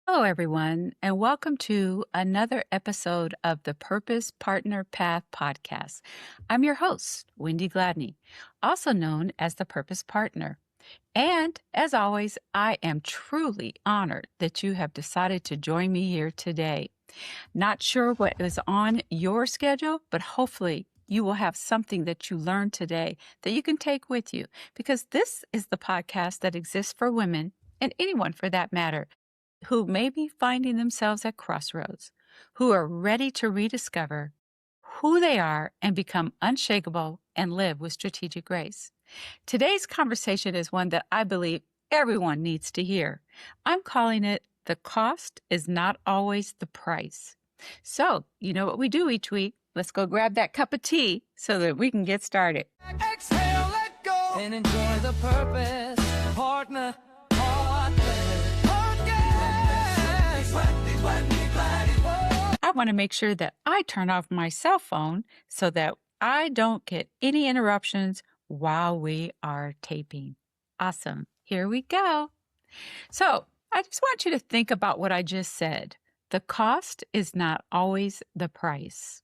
Hello, everyone, and welcome to another episode of the Purpose Partner Path podcast. I'm your host, Wendy Gladney, also known as the Purpose Partner. And as always, I am truly honored that you have decided to join me here today. Not sure what is on your schedule, but hopefully you will have something that you learned today that you can take with you, because this is the podcast that exists for women and anyone for that matter who may be finding themselves at crossroads, who are ready to rediscover who they are and become unshakable and live with strategic grace. Today's conversation is one that I believe everyone needs to hear. I'm calling it "The Cost is Not Always the Price." So, you know what we do each week. Let's go grab that cup of tea so that we can get started. Exhale, let go, and enjoy the purpose. Partner. I want to make sure that I turn off my cell phone so that I don't get any interruptions while we are taping. Awesome. Here we go. So I just want you to think about what I just said. The cost is not always the price.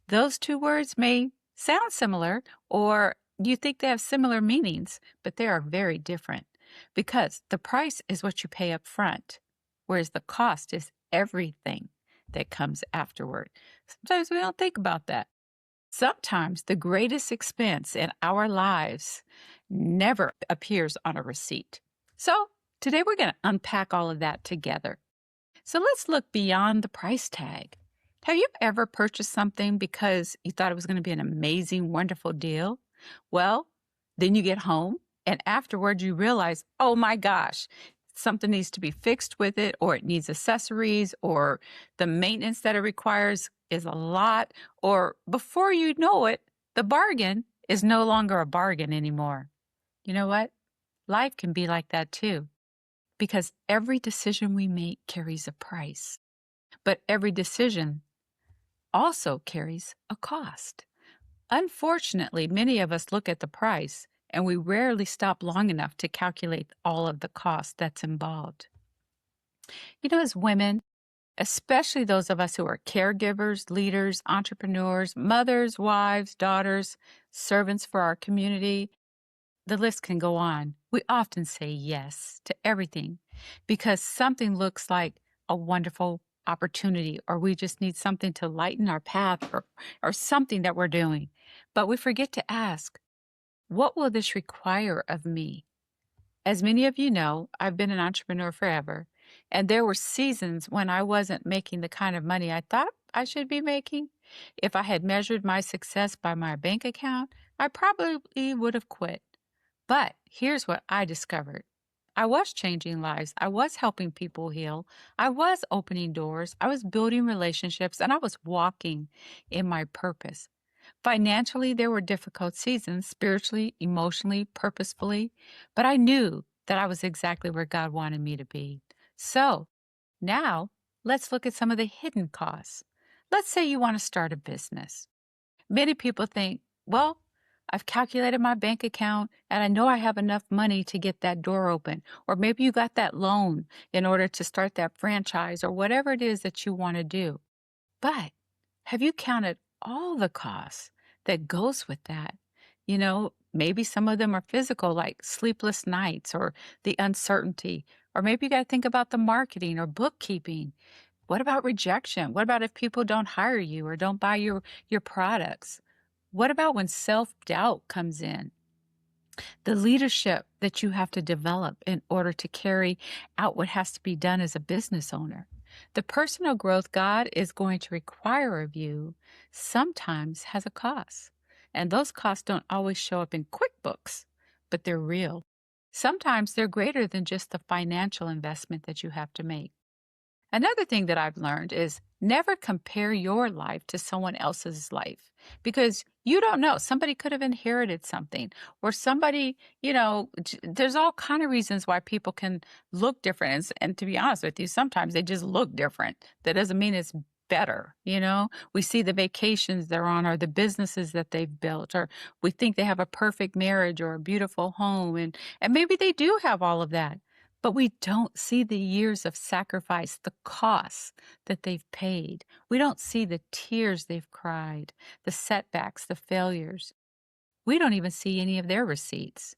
Those two words may sound similar, or you think they have similar meanings, but they are very different, because the price is what you pay up front, whereas the cost is everything that comes afterward. Sometimes we don't think about that. Sometimes the greatest expense in our lives never appears on a receipt. So today we're going to unpack all of that together. So let's look beyond the price tag. Have you ever purchased something because you thought it was going to be an amazing, wonderful deal? Well, then you get home and afterwards you realize, oh my gosh, something needs to be fixed with it, or it needs accessories, or the maintenance that it requires is a lot, or before you know it, the bargain is no longer a bargain anymore. You know what? Life can be like that too, because every decision we make carries a price, but every decision also carries a cost. Unfortunately, many of us look at the price and we rarely stop long enough to calculate all of the cost that's involved. You know, as women, especially those of us who are caregivers, leaders, entrepreneurs, mothers, wives, daughters, servants for our community, the list can go on. We often say yes to everything because something looks like a wonderful opportunity, or we just need something to lighten our path, or something that we're doing. But we forget to ask, what will this require of me? As many of you know, I've been an entrepreneur forever, and there were seasons when I wasn't making the kind of money I thought I should be making. If I had measured my success by my bank account, I probably would have quit. But here's what I discovered. I was changing lives. I was helping people heal. I was opening doors. I was building relationships, and I was walking in my purpose. Financially, there were difficult seasons, spiritually, emotionally, purposefully, but I knew that I was exactly where God wanted me to be. So now let's look at some of the hidden costs. Let's say you want to start a business. Many people think, well, I've calculated my bank account and I know I have enough money to get that door open. Or maybe you got that loan in order to start that franchise, or whatever it is that you want to do. But have you counted all the costs that goes with that? You know, maybe some of them are physical, like sleepless nights or the uncertainty. Or maybe you got to think about the marketing or bookkeeping. What about rejection? What about if people don't hire you or don't buy your products? What about when self-doubt comes in? The leadership that you have to develop in order to carry out what has to be done as a business owner. The personal growth God is going to require of you sometimes has a cost. And those costs don't always show up in QuickBooks, but they're real. Sometimes they're greater than just the financial investment that you have to make. Another thing that I've learned is never compare your life to someone else's life, because you don't know. Somebody could have inherited something, or somebody, there's all kind of reasons why people can look different. And to be honest with you, sometimes they just look different. That doesn't mean it's better. We see the vacations they're on, or the businesses that they've built, or we think they have a perfect marriage or a beautiful home. And maybe they do have all of that. But we don't see the years of sacrifice, the costs that they've paid. We don't see the tears they've cried, the setbacks, the failures. We don't even see any of their receipts.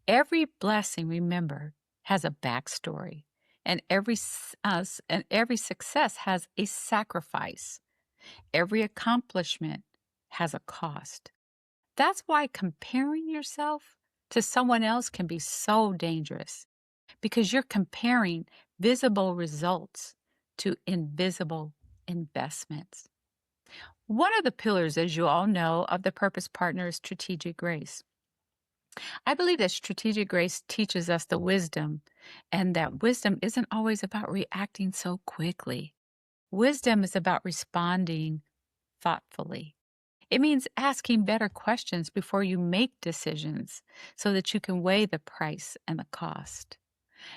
Every blessing, remember, has a backstory, and every success has a sacrifice. Every accomplishment has a cost. That's why comparing yourself to someone else can be so dangerous because you're comparing visible results to invisible investments. One of the pillars, as you all know, of the Purpose Partner is strategic grace. I believe that strategic grace teaches us the wisdom, and that wisdom isn't always about reacting so quickly. Wisdom is about responding thoughtfully. It means asking better questions before you make decisions so that you can weigh the price and the cost.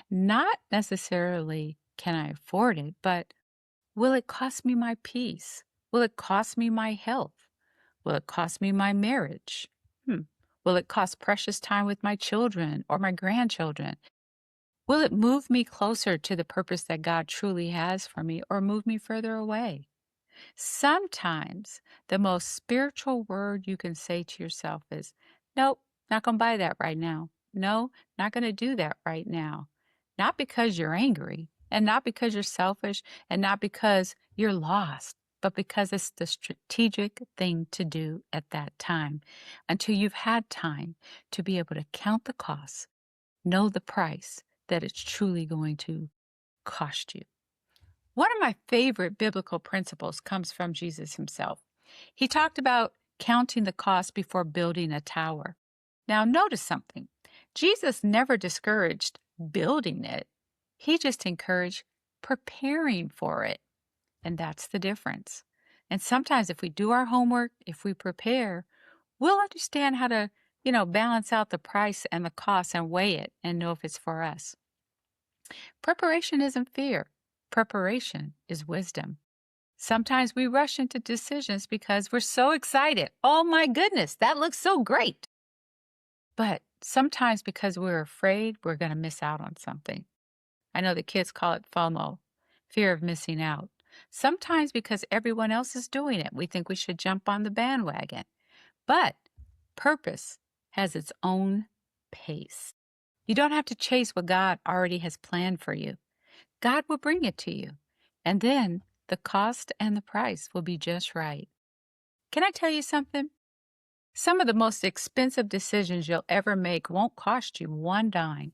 Not necessarily can I afford it, but will it cost me my peace? Will it cost me my health? Will it cost me my marriage? Will it cost precious time with my children or my grandchildren? Will it move me closer to the purpose that God truly has for me or move me further away? Sometimes the most spiritual word you can say to yourself is, nope, not going to buy that right now. No, not going to do that right now. Not because you're angry and not because you're selfish and not because you're lost, but because it's the strategic thing to do at that time until you've had time to be able to count the costs, know the price that it's truly going to cost you. One of my favorite biblical principles comes from Jesus himself. He talked about counting the cost before building a tower. Now, notice something. Jesus never discouraged building it, he just encouraged preparing for it. And that's the difference. And sometimes, if we do our homework, if we prepare, we'll understand how to, balance out the price and the cost and weigh it and know if it's for us. Preparation isn't fear. Preparation is wisdom. Sometimes we rush into decisions because we're so excited. Oh my goodness, that looks so great. But sometimes because we're afraid we're going to miss out on something. I know the kids call it FOMO, fear of missing out. Sometimes because everyone else is doing it, we think we should jump on the bandwagon. But purpose has its own pace. You don't have to chase what God already has planned for you. God will bring it to you. And then the cost and the price will be just right. Can I tell you something? Some of the most expensive decisions you'll ever make won't cost you one dime.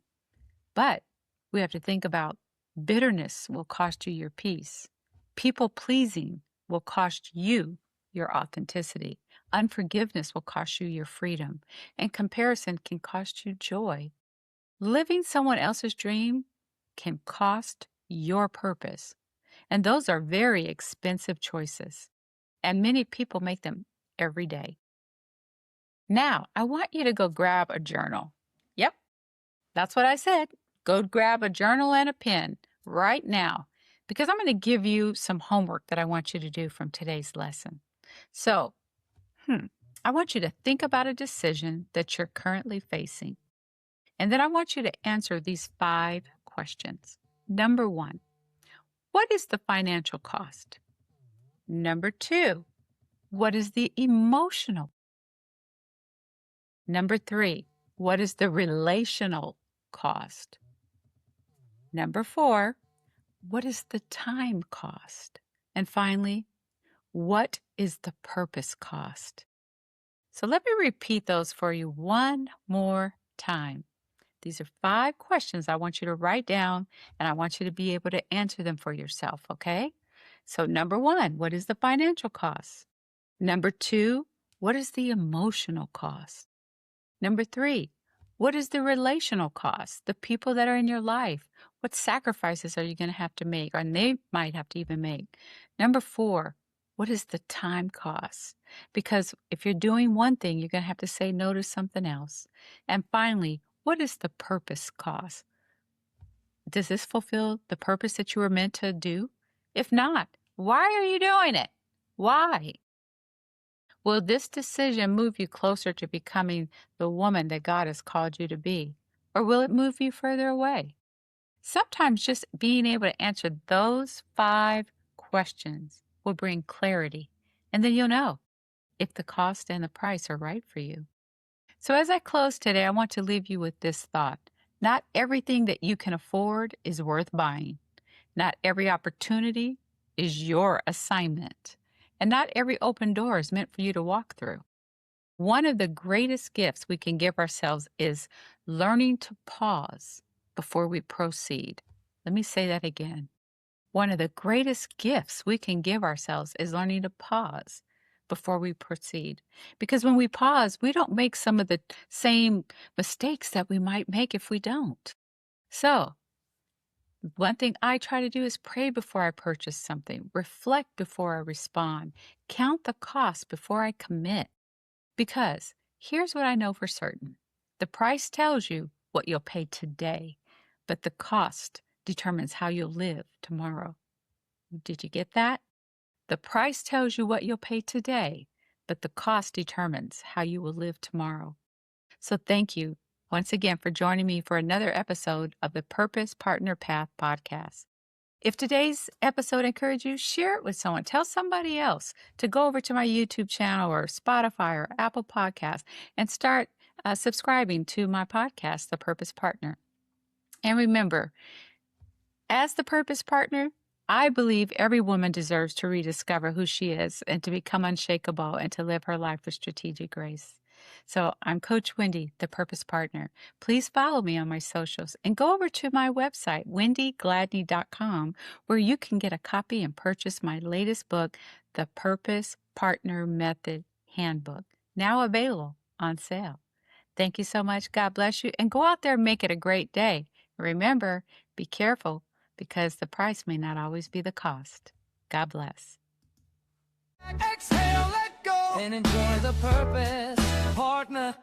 But we have to think about bitterness will cost you your peace. People pleasing will cost you your authenticity. Unforgiveness will cost you your freedom. And comparison can cost you joy. Living someone else's dream can cost your purpose. And those are very expensive choices. And many people make them every day. Now, I want you to go grab a journal. Yep, that's what I said. Go grab a journal and a pen right now because I'm going to give you some homework that I want you to do from today's lesson. So, I want you to think about a decision that you're currently facing. And then I want you to answer these 5 questions. Number 1, what is the financial cost? Number 2, what is the emotional? Number 3, what is the relational cost? Number 4, what is the time cost? And finally, what is the purpose cost? So let me repeat those for you one more time. These are 5 questions I want you to write down, and I want you to be able to answer them for yourself, okay? So number 1, what is the financial cost? Number 2, what is the emotional cost? Number 3, what is the relational cost? The people that are in your life. What sacrifices are you going to have to make, or they might have to even make? Number 4, what is the time cost? Because if you're doing one thing, you're going to have to say no to something else. And finally, what is the purpose cost? Does this fulfill the purpose that you were meant to do? If not, why are you doing it? Why? Will this decision move you closer to becoming the woman that God has called you to be? Or will it move you further away? Sometimes just being able to answer those 5 questions will bring clarity, and then you'll know if the cost and the price are right for you. So, as I close today, I want to leave you with this thought. Not everything that you can afford is worth buying. Not every opportunity is your assignment. And not every open door is meant for you to walk through. One of the greatest gifts we can give ourselves is learning to pause before we proceed. Let me say that again. One of the greatest gifts we can give ourselves is learning to pause before we proceed. Because when we pause, we don't make some of the same mistakes that we might make if we don't. So, one thing I try to do is pray before I purchase something, reflect before I respond, count the cost before I commit. Because here's what I know for certain: the price tells you what you'll pay today, but the cost determines how you'll live tomorrow. Did you get that? The price tells you what you'll pay today, but the cost determines how you will live tomorrow. So thank you once again for joining me for another episode of the Purpose Partner Path podcast. If today's episode encouraged you, share it with someone. Tell somebody else to go over to my YouTube channel or Spotify or Apple Podcasts and start subscribing to my podcast, The Purpose Partner. And remember, as the Purpose Partner, I believe every woman deserves to rediscover who she is and to become unshakable and to live her life with strategic grace. So I'm Coach Wendy, the Purpose Partner. Please follow me on my socials and go over to my website, wendygladney.com, where you can get a copy and purchase my latest book, The Purpose Partner Method Handbook, now available on sale. Thank you so much. God bless you. And go out there and make it a great day. Remember, be careful, because the price may not always be the cost. God bless. Exhale, let go, and enjoy the purpose, partner.